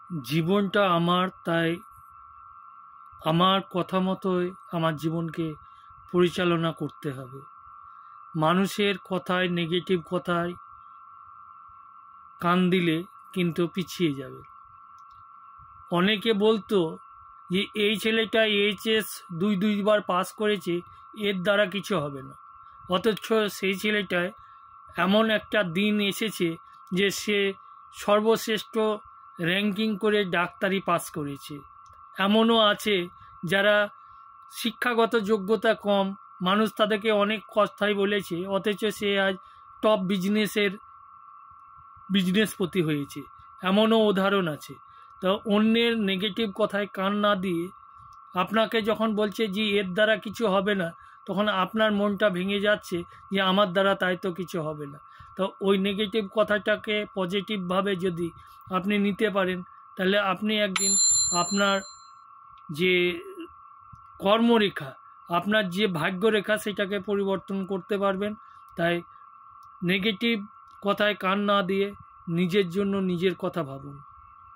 জীবনটা আমার, তাই আমার কথা মতোই আমার জীবনকে পরিচালনা করতে হবে। মানুষের কথায়, নেগেটিভ কথায় কান দিলে কিন্তু পিছিয়ে যাবে। অনেকে বলতো যে এই ছেলেটা এইচএস দুইবার পাস করেছে, এর দ্বারা কিছু হবে না। অথচ সেই ছেলেটায় এমন একটা দিন এসেছে যে সে সর্বশ্রেষ্ঠ র্যাঙ্কিং করে ডাক্তারি পাস করেছে। এমনও আছে যারা শিক্ষাগত যোগ্যতা কম, মানুষ তাদেরকে অনেক কথাই বলেছে, অথচ সে আজ টপ বিজনেসপতি হয়েছে। এমনও উদাহরণ আছে। তো অন্যের নেগেটিভ কথায় কান না দিয়ে আপনাকে যখন বলছে যে এর দ্বারা কিছু হবে না, তখন আপনার মনটা ভেঙে যাচ্ছে যে আমার দ্বারা তাই তো কিছু হবে না। তো ওই নেগেটিভ কথাটাকে পজিটিভভাবে যদি আপনি নিতে পারেন, তাহলে আপনি একদিন আপনার যে কর্মরেখা, আপনার যে ভাগ্যরেখা, সেটাকে পরিবর্তন করতে পারবেন। তাই নেগেটিভ কথায় কান না দিয়ে নিজের জন্য নিজের কথা ভাবুন।